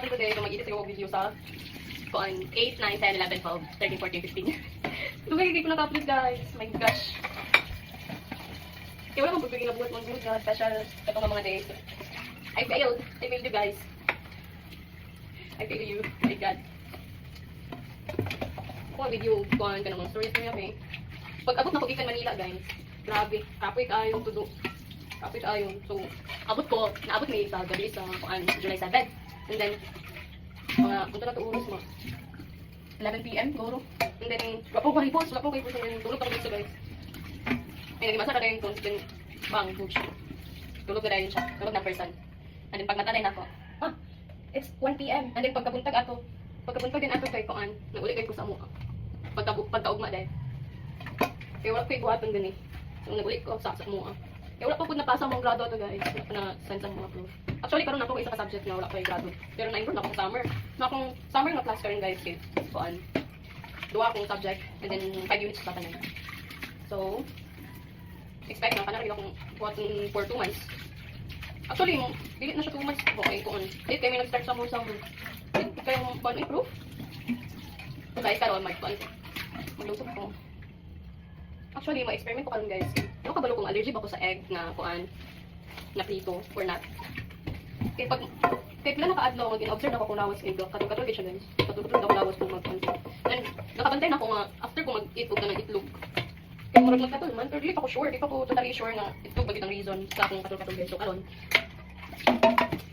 after today, kung mag-edit ako video sa kuan 8, 9, 10, 11, 12, 13, 14, 15. Ito hindi ko naka-upload guys. My gosh. Kaya wala kong pagbigay na buhat mong good na special itong mga days. I failed. I failed you guys. I failed you. My God. Kung video kuan ka naman stories niya eh. Pag abot na ko gikan Manila guys. Grabe. Kapoy kayo tudo. Kapoy kayo. So, abot ko. Naabot may sa gabi sa kuan July 7. And then punta na to oras mo. 11 PM siguro. And then wapo ko hipos and tulog ako dito guys. Ay nagimasa ka rin kung bang push. Tulog na rin siya. Tulog na person. And then pag matanay na ako, it's 1 PM. And then pagkabuntag din ato kay kuan, naguli kay ko sa amo. Pagkaugma dahil. Kaya wala ko ibuhaton din eh. So naguli ko sa amo. Kaya wala pa po napasa mong grado to guys. Wala pa na send sa mga proof. Actually karon ako isa ka subject na wala pa yung grado. Pero na-enroll na ako summer. Na akong summer na class karon guys kay kuan. Duwa akong subject and then 5 units sa tanan. So expect na kanang akong buhaton for 2 months. Actually, dili na siya 2 months. Okay, kuan. Dili kami nag-start sa more summer. Kaya yung kuan i-proof. So guys, karon maglusot ko. Actually, ma-experiment ko karon guys. Ano kabalo kung allergy ba ako sa egg na kuan na prito or not. Kaya pila naka-adlaw, mag-in-observe ako kung lawas egg. Katong-katong siya guys. Katong-katong ako lawas kung mag-kuan. And nakabantay na ako nga after ko mag-eat ng itlog. Kaya murag magkatulman, pero di pa ko sure, di pa ko totally sure na itlog bagit ang reason sa akong katong-katong guys. So karon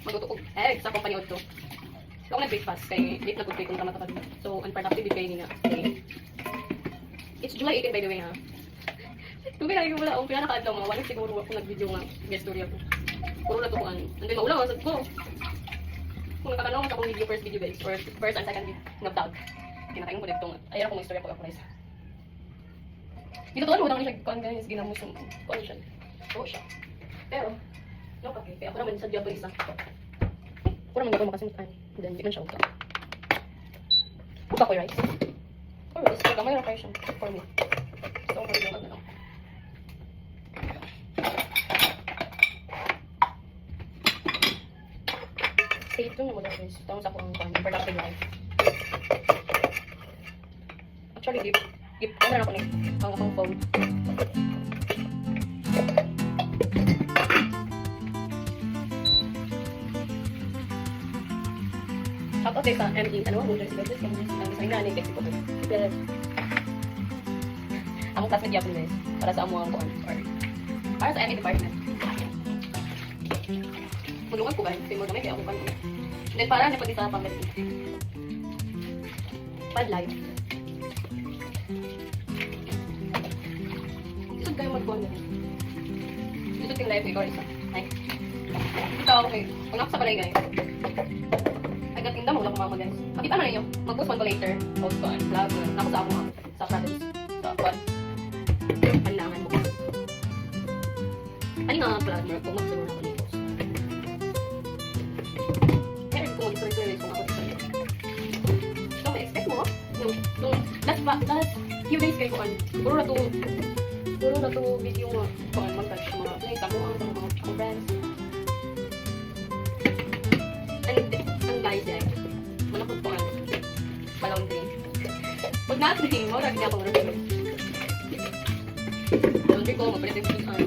magluto ko egg sa company to. So ako nag-breakfast kay late na good kung tama ta. So unproductive day nga. Okay. It's July 18 by the way ha. Tubig lagi ko wala ang pinaka-adlaw mga wala siguro ako nag-video nga guest story ako. Puro na to kuan. And then maulang ang sad ko. Kung nakatanong sa akong video first guys or first and second video na vlog. Kinakain ko dito nga. Ayan ako may story ako guys. Dito tuwan mo lang siya kuan guys ginamos yung kuan siya. Oo siya. Pero no okay. Kaya ako naman sa diabo isa. Puro man ako makasimtan. Then di man siya uka. Uka ko rice. Or rice kaya kamay ra kayo siya for me. So for yung ano. Stay tuned naman guys. Tawag sa akong productive life. Actually, give ano na ako ni ang akong phone. Shout out sa ME. Ano mo dyan sila? Sa inanig text ko. Pero ang classmate yapon guys. Para sa amo ang kuan. Or para sa ME department. Maglugan ko guys. Kaya mo gamay kaya ako kuan. Then para na pati sa pamilya. Pad life. Isod kayo mag-kuan na. Isod yung life ikaw isa. Ay. Ikaw okay. Kung ako sa balay guys. Nagatinda mo lang kumama guys. Makita na ninyo. Mag-post man ko later. Post ko ang vlog. Ako sa ako sa province. Sa kuan. Panlangan mo. Ano nga vlog mo? Kung magsiguro na ko ni post. Kaya rin kung mag-story kung ako sa iyo. So, ma-expect mo. Nung last few days kayo kuan. Puro na to video mo. Kuan mag-touch mga place. Ako ang mga friends. Ang guys eh. Manakot ko ano. Laundry. Pag na-laundry mo, lagi niya akong laundry. Laundry ko, magpalit yung pisan.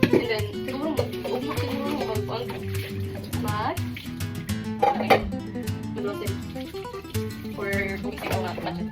And then, siguro mag-ugmak siguro mag-pang mag-losin. Or kung ikaw nga, budget.